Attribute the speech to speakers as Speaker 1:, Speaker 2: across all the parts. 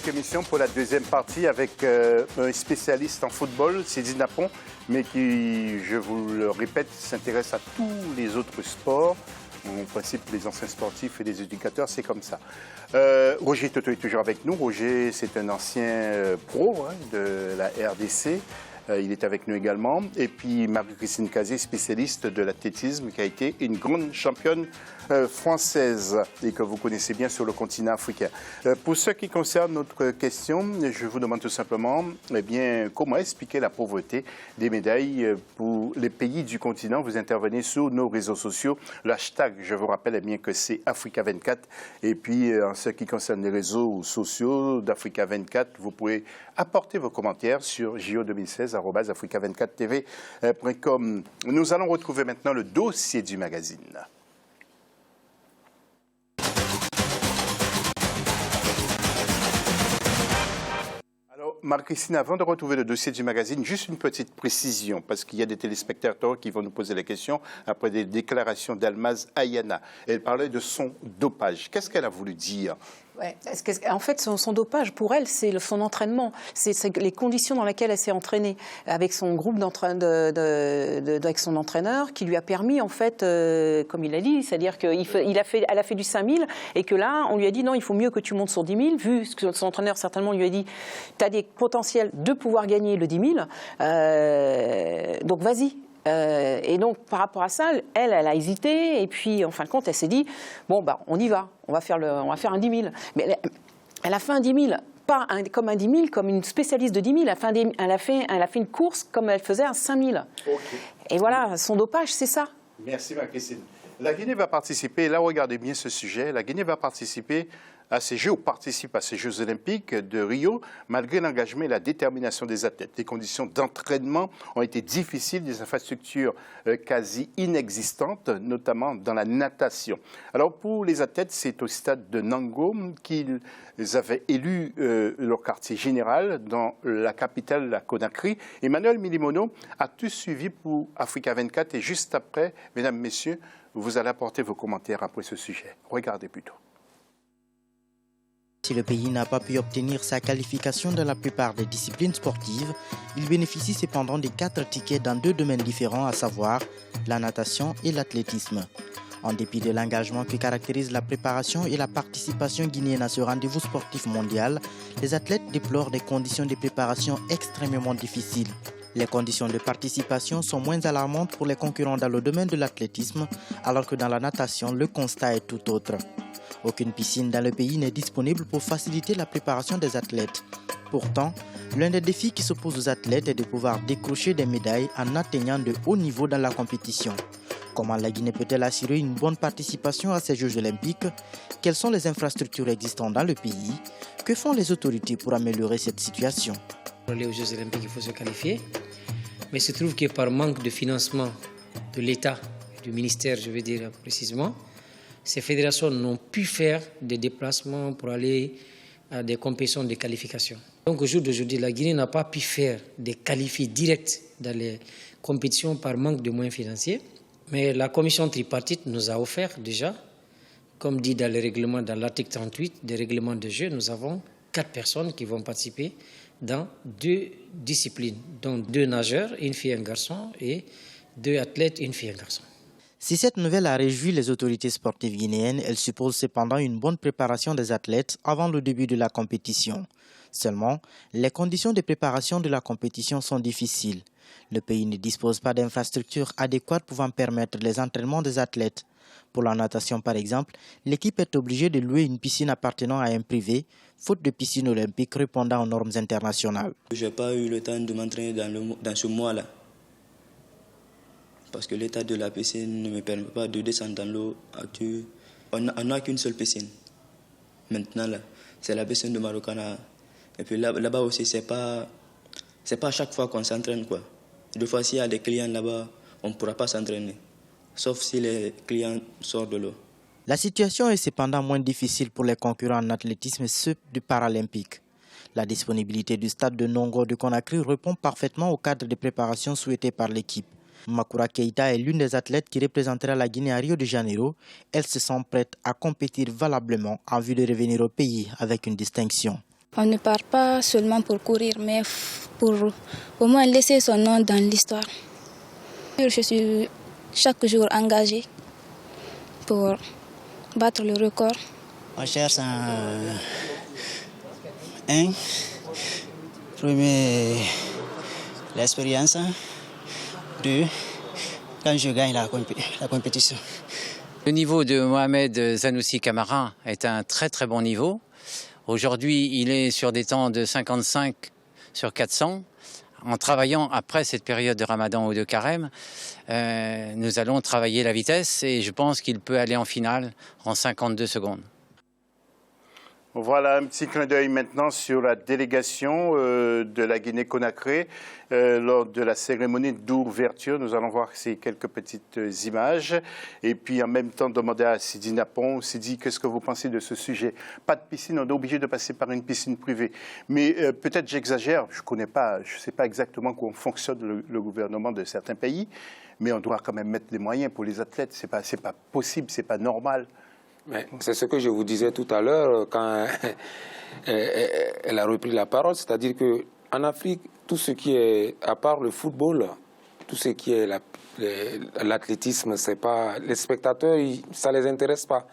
Speaker 1: notre émission pour la deuxième partie avec un spécialiste en football, Sidi Napon, mais qui, je vous le répète, s'intéresse à tous les autres sports. En principe, les anciens sportifs et les éducateurs, c'est comme ça. Roger Toto est toujours avec nous. Roger, c'est un ancien pro de la RDC. Il est avec nous également. Et puis Marie-Christine Kazé, spécialiste de l'athlétisme, qui a été une grande championne française et que vous connaissez bien sur le continent africain. Pour ce qui concerne notre question, je vous demande tout simplement comment expliquer la pauvreté des médailles pour les pays du continent. Vous intervenez sur nos réseaux sociaux. Le hashtag, je vous rappelle que c'est Africa24. Et puis, en ce qui concerne les réseaux sociaux d'Africa24, vous pouvez apporter vos commentaires sur jo2016@africa24tv.com. Nous allons retrouver maintenant le dossier du magazine. Marie-Christine, avant de retrouver le dossier du magazine, juste une petite précision, parce qu'il y a des téléspectateurs qui vont nous poser la question après des déclarations d'Almaz Ayana. Elle parlait de son dopage. Qu'est-ce qu'elle a voulu dire ?
Speaker 2: Ouais. En fait, son dopage, pour elle, c'est son entraînement. C'est les conditions dans lesquelles elle s'est entraînée avec son groupe avec son entraîneur, qui lui a permis, en fait, comme il a dit, c'est-à-dire qu'elle a fait du 5000 et que là, on lui a dit non, il faut mieux que tu montes sur 10 000, vu ce que son entraîneur certainement lui a dit, tu as des potentiels de pouvoir gagner le 10 000, donc vas-y. Et donc, par rapport à ça, elle a hésité. Et puis, en fin de compte, elle s'est dit, bon, on y va. On va faire un 10 000. Mais elle a fait un 10 000, pas comme un 10 000, comme une spécialiste de 10 000. Elle a fait une course comme elle faisait un 5 000. Okay. Et voilà, son dopage, c'est ça.
Speaker 1: Merci, Marie-Christine. La Guinée va participer, là, regardez bien ce sujet, la Guinée va participer à ces Jeux, ou participe à ces Jeux olympiques de Rio, malgré l'engagement et la détermination des athlètes. Les conditions d'entraînement ont été difficiles, des infrastructures quasi inexistantes, notamment dans la natation. Alors, pour les athlètes, c'est au stade de Nango qu'ils avaient élu leur quartier général dans la capitale, la Conakry. Emmanuel Milimono a tout suivi pour Africa24 et juste après, mesdames, messieurs, vous allez apporter vos commentaires après ce sujet. Regardez plutôt.
Speaker 3: Si le pays n'a pas pu obtenir sa qualification dans la plupart des disciplines sportives, il bénéficie cependant des 4 tickets dans 2 domaines différents, à savoir la natation et l'athlétisme. En dépit de l'engagement qui caractérise la préparation et la participation guinéenne à ce rendez-vous sportif mondial, les athlètes déplorent des conditions de préparation extrêmement difficiles. Les conditions de participation sont moins alarmantes pour les concurrents dans le domaine de l'athlétisme, alors que dans la natation, le constat est tout autre. Aucune piscine dans le pays n'est disponible pour faciliter la préparation des athlètes. Pourtant, l'un des défis qui s'oppose aux athlètes est de pouvoir décrocher des médailles en atteignant de hauts niveaux dans la compétition. Comment la Guinée peut-elle assurer une bonne participation à ces Jeux olympiques? Quelles sont les infrastructures existantes dans le pays? Que font les autorités pour améliorer cette situation?
Speaker 4: Pour aller aux Jeux olympiques, il faut se qualifier. Mais il se trouve que par manque de financement de l'État, du ministère, je veux dire précisément, ces fédérations n'ont pu faire des déplacements pour aller à des compétitions de qualification. Donc au jour d'aujourd'hui, la Guinée n'a pas pu faire des qualifiés directs dans les compétitions par manque de moyens financiers. Mais la commission tripartite nous a offert déjà, comme dit dans le règlement, dans l'article 38 des règlements de jeu, nous avons 4 personnes qui vont participer dans 2 disciplines, dont 2 nageurs, une fille et un garçon, et 2 athlètes, une fille et un garçon.
Speaker 3: Si cette nouvelle a réjoui les autorités sportives guinéennes, elle suppose cependant une bonne préparation des athlètes avant le début de la compétition. Seulement, les conditions de préparation de la compétition sont difficiles. Le pays ne dispose pas d'infrastructures adéquates pouvant permettre les entraînements des athlètes. Pour la natation par exemple, l'équipe est obligée de louer une piscine appartenant à un privé, faute de piscine olympique répondant aux normes internationales.
Speaker 5: Je n'ai pas eu le temps de m'entraîner dans ce mois-là. Parce que l'état de la piscine ne me permet pas de descendre dans l'eau actuelle. On n'a qu'une seule piscine. Maintenant, là, c'est la piscine de Marokana. Et puis là-bas aussi, c'est pas à chaque fois qu'on s'entraîne, quoi. Deux fois, s'il y a des clients là-bas, on ne pourra pas s'entraîner. Sauf si les clients sortent de l'eau.
Speaker 3: La situation est cependant moins difficile pour les concurrents en athlétisme et ceux du paralympique. La disponibilité du stade de Nongo de Conakry répond parfaitement au cadre de préparation souhaité par l'équipe. Makura Keïta est l'une des athlètes qui représentera la Guinée à Rio de Janeiro. Elle se sent prête à compétir valablement en vue de revenir au pays avec une distinction.
Speaker 6: On ne part pas seulement pour courir, mais pour au moins laisser son nom dans l'histoire. Je suis chaque jour engagée pour battre le record.
Speaker 7: On cherche premier, l'expérience. 2, quand je gagne la compétition.
Speaker 8: Le niveau de Mohamed Zanoussi Camara est un très très bon niveau. Aujourd'hui, il est sur des temps de 55 sur 400. En travaillant après cette période de Ramadan ou de Carême, nous allons travailler la vitesse et je pense qu'il peut aller en finale en 52 secondes.
Speaker 1: Voilà un petit clin d'œil maintenant sur la délégation de la Guinée-Conakry lors de la cérémonie d'ouverture. Nous allons voir ces quelques petites images et puis en même temps demander à Sidi Napon. Sidi, qu'est-ce que vous pensez de ce sujet? Pas de piscine, on est obligé de passer par une piscine privée. Mais peut-être j'exagère, je ne sais pas exactement comment fonctionne le gouvernement de certains pays, mais on doit quand même mettre des moyens pour les athlètes. C'est pas possible, c'est pas normal.
Speaker 9: C'est ce que je vous disais tout à l'heure quand elle a repris la parole, c'est-à-dire qu'en Afrique, tout ce qui est, à part le football, tout ce qui est l'athlétisme, c'est pas, les spectateurs, ça ne les intéresse pas.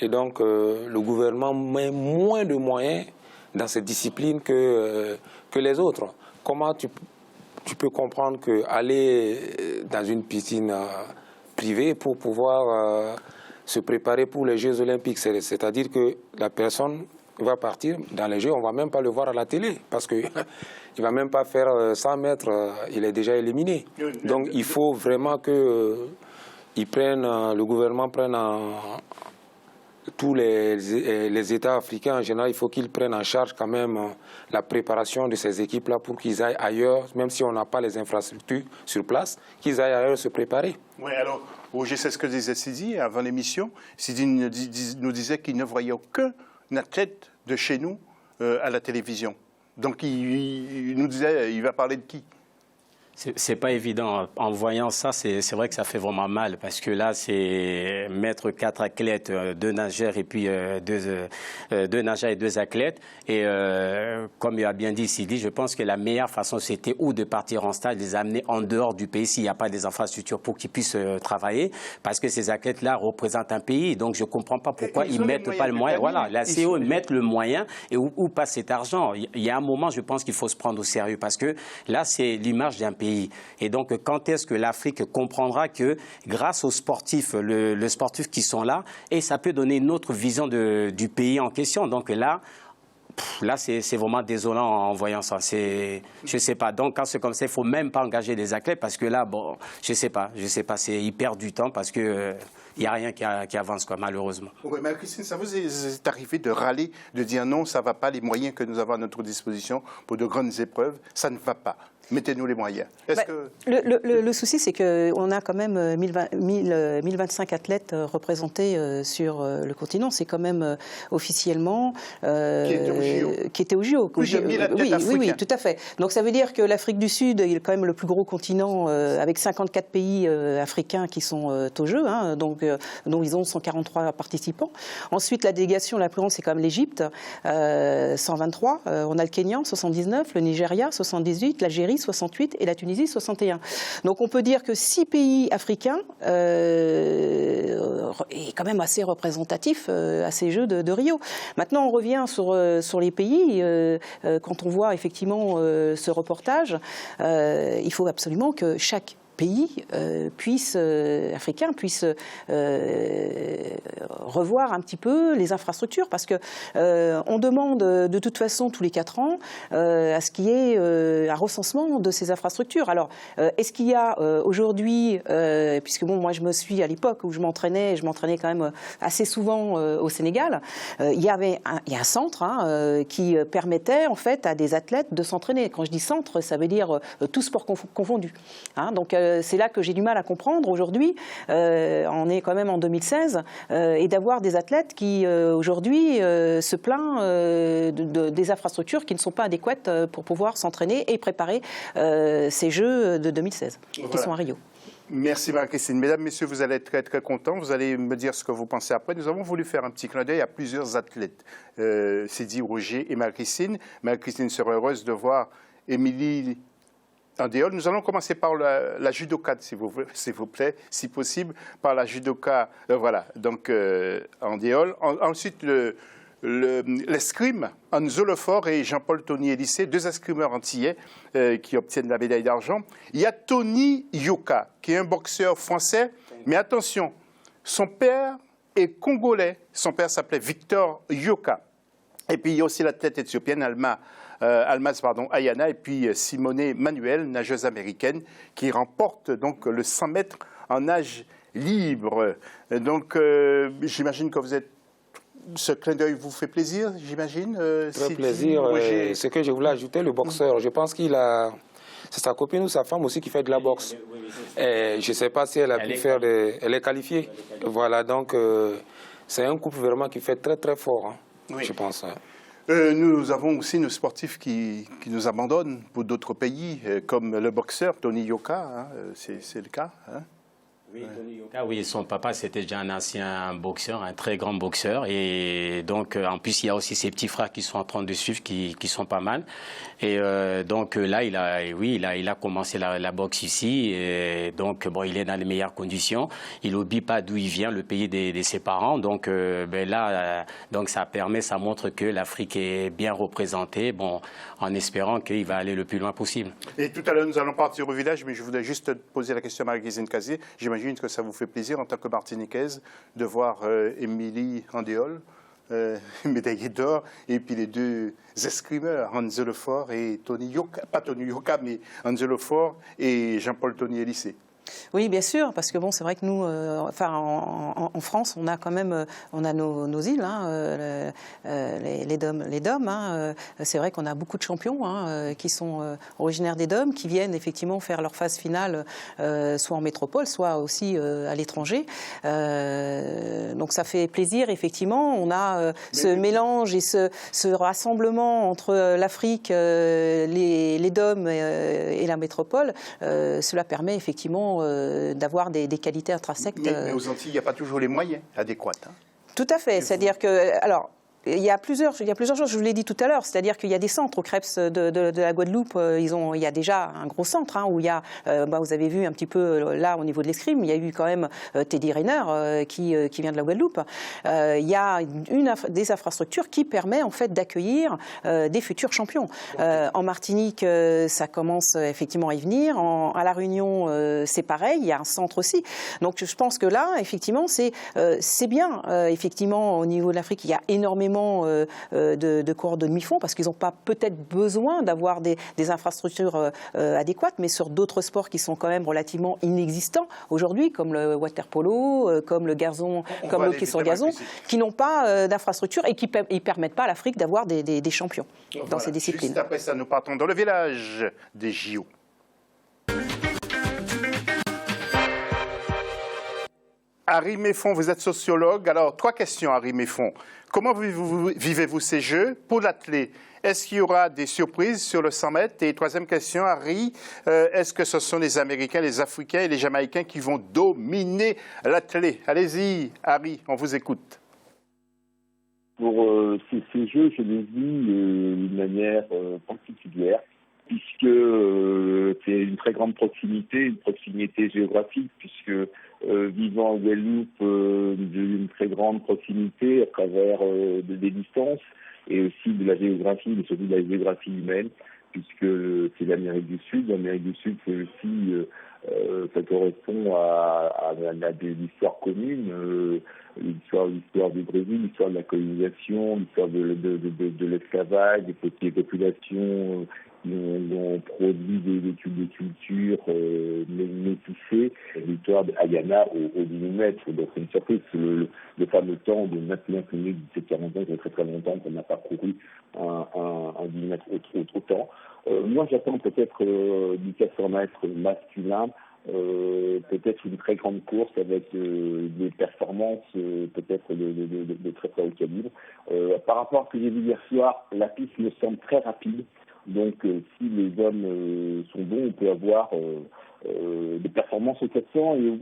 Speaker 9: Et donc, le gouvernement met moins de moyens dans cette discipline que les autres. Comment tu peux comprendre qu'aller dans une piscine privée pour pouvoir se préparer pour les Jeux Olympiques, c'est-à-dire que la personne va partir dans les Jeux, on ne va même pas le voir à la télé, parce qu'il ne va même pas faire 100 mètres, il est déjà éliminé. Donc il faut vraiment que le gouvernement prenne tous les États africains en général, il faut qu'ils prennent en charge quand même la préparation de ces équipes-là pour qu'ils aillent ailleurs, même si on n'a pas les infrastructures sur place, qu'ils aillent ailleurs se préparer.
Speaker 1: Oui, alors, Roger, c'est ce que disait Sidi avant l'émission. Sidi nous disait qu'il ne voyait aucun athlète de chez nous à la télévision. Donc, il nous disait, il va parler de qui?
Speaker 10: C'est pas évident. En voyant ça, c'est vrai que ça fait vraiment mal parce que là, c'est mettre 4 athlètes, 2 nageurs et puis 2 nageurs et 2 athlètes. Et comme il a bien dit Sidi, je pense que la meilleure façon, c'était ou de partir en stage, les amener en dehors du pays s'il n'y a pas des infrastructures pour qu'ils puissent travailler, parce que ces athlètes-là représentent un pays. Donc, je comprends pas pourquoi ils mettent pas le moyen. Voilà, la CO met le moyen et où passe cet argent. Il y a un moment, je pense qu'il faut se prendre au sérieux parce que là, c'est l'image d'un pays. Et donc, quand est-ce que l'Afrique comprendra que grâce aux sportifs, les sportifs qui sont là, et ça peut donner une autre vision du pays en question. Donc là, c'est vraiment désolant en voyant ça. Je sais pas. Donc, quand c'est comme ça, il ne faut même pas engager des athlètes parce que là, bon, je sais pas. Ils perdent du temps parce que il n'y a rien qui avance, quoi, malheureusement.
Speaker 1: Oui, mais Christine, ça vous est arrivé de râler, de dire non, ça ne va pas, les moyens que nous avons à notre disposition pour de grandes épreuves, ça ne va pas. Mettez-nous les moyens.
Speaker 2: Le souci, c'est qu'on a quand même 1025 athlètes représentés sur le continent. C'est quand même officiellement... qui étaient au JO.
Speaker 1: Plus de 1000 athlètes africains.
Speaker 2: Oui, tout à fait. Donc ça veut dire que l'Afrique du Sud est quand même le plus gros continent avec 54 pays africains qui sont aux Jeux, hein, dont ils ont 143 participants. Ensuite, la délégation la plus grande, c'est quand même l'Égypte, 123. On a le Kenya, 79, le Nigeria, 78, l'Algérie, 68 et la Tunisie 61. Donc on peut dire que 6 pays africains est quand même assez représentatif à ces Jeux de Rio. Maintenant on revient sur les pays. Quand on voit effectivement ce reportage, il faut absolument que chaque pays africains puissent revoir un petit peu les infrastructures parce que on demande de toute façon tous les 4 ans à ce qu'il y ait un recensement de ces infrastructures. Alors est-ce qu'il y a aujourd'hui, puisque bon moi je me suis à l'époque où je m'entraînais quand même assez souvent au Sénégal, il y a un centre qui permettait en fait à des athlètes de s'entraîner. Quand je dis centre, ça veut dire tout sport confondu. Hein, donc c'est là que j'ai du mal à comprendre aujourd'hui, on est quand même en 2016, et d'avoir des athlètes qui aujourd'hui se plaignent des infrastructures qui ne sont pas adéquates pour pouvoir s'entraîner et préparer ces Jeux de 2016, qui sont à Rio.
Speaker 1: Merci Marie-Christine. Mesdames, Messieurs, vous allez être très très contents. Vous allez me dire ce que vous pensez après. Nous avons voulu faire un petit clin d'œil à plusieurs athlètes. Sidi, Roger et Marie-Christine. Marie-Christine serait heureuse de voir Émilie Andéol. Nous allons commencer par la judoka, s'il vous plaît, si possible, par la judoka, voilà, donc Andéol. Ensuite, l'escrime, Anzo Lefort et Jean-Paul Tony-Élysée, deux escrimeurs antillais qui obtiennent la médaille d'argent. Il y a Tony Yoka, qui est un boxeur français, mais attention, son père est congolais. Son père s'appelait Victor Yoka. Et puis il y a aussi l'athlète éthiopienne Almaz Ayana et puis Simone Manuel, nageuse américaine, qui remporte donc le 100 mètres en nage libre. Donc j'imagine que vous êtes... Ce clin d'œil vous fait plaisir, j'imagine.
Speaker 9: Très plaisir. Ce que je voulais ajouter, le boxeur, je pense qu'il a... C'est sa copine ou sa femme aussi qui fait de la boxe. Et je ne sais pas si elle a pu faire... Elle est qualifiée. Voilà, donc c'est un couple vraiment qui fait très très fort, hein, oui. Je pense.
Speaker 1: Nous avons aussi nos sportifs qui nous abandonnent pour d'autres pays, comme le boxeur Tony Yoka, hein, c'est le cas. Hein.
Speaker 10: Oui, Tony Yoka, oui, son papa, c'était déjà un ancien boxeur, un très grand boxeur. Et donc, en plus, il y a aussi ses petits frères qui sont en train de suivre, qui sont pas mal. Et donc, là, il a commencé la boxe ici. Et donc, bon, il est dans les meilleures conditions. Il n'oublie pas d'où il vient, le pays de ses parents. Donc, donc ça montre que l'Afrique est bien représentée, bon, en espérant qu'il va aller le plus loin possible.
Speaker 1: Et tout à l'heure, nous allons partir au village, mais je voudrais juste poser la question à Marie-Christine Casier. J'imagine que ça vous fait plaisir en tant que Martiniquaise de voir Émilie Andéol, médaillée d'or, et puis les deux escrimeurs, Anzo Lefort et Tony Yoka, pas Tony Yoka, mais Anzo Lefort et Jean-Paul Tony-Élysée.
Speaker 2: Oui, bien sûr, parce que bon, c'est vrai que nous, en France, on a quand même, on a nos îles, hein, les DOM. Hein, c'est vrai qu'on a beaucoup de champions qui sont originaires des DOM, qui viennent effectivement faire leur phase finale, soit en métropole, soit aussi à l'étranger. Donc ça fait plaisir, effectivement. On a ce mélange et ce rassemblement entre l'Afrique, les DOM et la métropole. Cela permet effectivement d'avoir des qualités intrinsèques.
Speaker 1: Mais aux Antilles, il n'y a pas toujours les moyens adéquats. Hein.
Speaker 2: Tout à fait. C'est-à-dire que... Alors, il y a plusieurs choses, je vous l'ai dit tout à l'heure, c'est-à-dire qu'il y a des centres au CREPS de la Guadeloupe, il y a déjà un gros centre où il y a, vous avez vu un petit peu là au niveau de l'escrime, il y a eu quand même Teddy Rayner qui vient de la Guadeloupe. Il y a des infrastructures qui permettent en fait d'accueillir des futurs champions. En Martinique, ça commence effectivement à y venir. À La Réunion, c'est pareil, il y a un centre aussi. Donc je pense que là, effectivement, c'est bien. Effectivement, au niveau de l'Afrique, il y a énormément de coureurs de demi-fond parce qu'ils n'ont pas peut-être besoin d'avoir des infrastructures adéquates, mais sur d'autres sports qui sont quand même relativement inexistants aujourd'hui, comme le water-polo, comme le gazon, comme l'hockey sur gazon, qui n'ont pas d'infrastructure et qui ne permettent pas à l'Afrique d'avoir des champions dans ces disciplines.
Speaker 1: Juste après ça, nous partons dans le village des JO. Harry Méfond, vous êtes sociologue. Alors, 3 questions, Harry Méfond. Comment vivez-vous ces Jeux? Pour l'athlète, est-ce qu'il y aura des surprises sur le 100 mètres? Et 3e question, Harry, est-ce que ce sont les Américains, les Africains et les Jamaïcains qui vont dominer l'athlète? Allez-y, Harry, on vous écoute.
Speaker 11: Pour ces Jeux, je les vis d'une manière particulière, puisque c'est une très grande proximité, une proximité géographique, puisque vivant en Guadeloupe, d'une très grande proximité à travers des distances et aussi de la géographie, mais surtout de la géographie humaine, puisque c'est l'Amérique du Sud. L'Amérique du Sud, c'est aussi, ça correspond à des histoires communes, l'histoire du Brésil, l'histoire de la colonisation, l'histoire de l'esclavage, des populations qui ont produit des cultures métissées, l'histoire d'Ayana au 10 mètres. Donc c'est une surprise, le fameux temps de 29 minutes, 17-40 ans, ça fait très très longtemps qu'on n'a pas couru un 10 mètres autant. Moi j'attends peut-être du 400 mètres masculin, peut-être une très grande course avec des performances peut-être de très très haut calibre. Par rapport à ce que j'ai vu hier soir, la piste me semble très rapide. Donc si les hommes sont bons, on peut avoir de performance au 400. Et,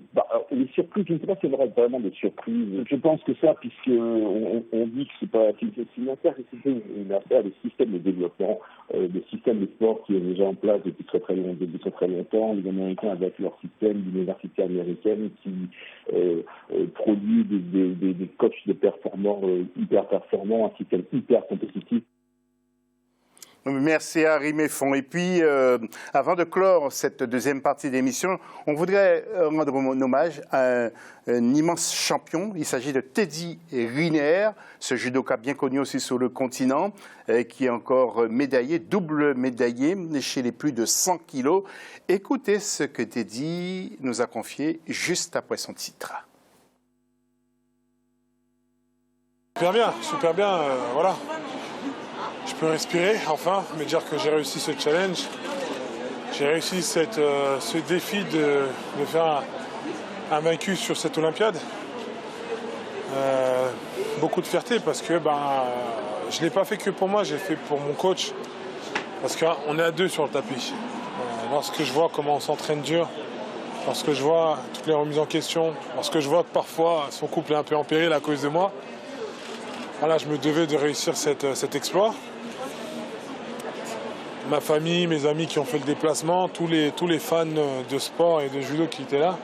Speaker 11: les surprises, je ne sais pas s'il y aura vraiment des surprises. Je pense que ça, puisqu'on dit que c'est une affaire, c'est une affaire de système de développement, de système de sport qui est déjà en place depuis très très longtemps. Les Américains avec leur système d'université américaine qui produit des coachs de hyper performants, un système hyper compétitif.
Speaker 1: Merci à Harry Méfond. Et puis, avant de clore cette deuxième partie d'émission, on voudrait rendre un hommage à un immense champion. Il s'agit de Teddy Riner, ce judoka bien connu aussi sur le continent, qui est encore médaillé, double médaillé chez les plus de 100 kilos. Écoutez ce que Teddy nous a confié juste après son titre.
Speaker 12: Super bien, voilà. Je peux respirer, enfin, me dire que j'ai réussi ce challenge. J'ai réussi ce défi de faire un vaincu sur cette Olympiade. Beaucoup de fierté parce que je ne l'ai pas fait que pour moi, j'ai fait pour mon coach. Parce qu'on est à deux sur le tapis. Lorsque je vois comment on s'entraîne dur, lorsque je vois toutes les remises en question, lorsque je vois que parfois son couple est un peu en péril à cause de moi, voilà, je me devais de réussir cet exploit. Ma famille, mes amis qui ont fait le déplacement, tous les fans de sport et de judo qui étaient là.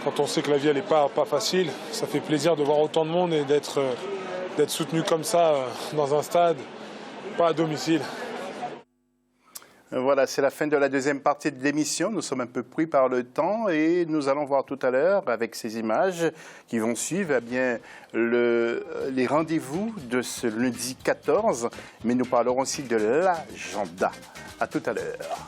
Speaker 12: Quand on sait que la vie elle n'est pas facile, ça fait plaisir de voir autant de monde et d'être soutenu comme ça dans un stade, pas à domicile.
Speaker 1: Voilà, c'est la fin de la deuxième partie de l'émission. Nous sommes un peu pris par le temps et nous allons voir tout à l'heure, avec ces images qui vont suivre, eh bien, les rendez-vous de ce lundi 14. Mais nous parlerons aussi de l'agenda. À tout à l'heure.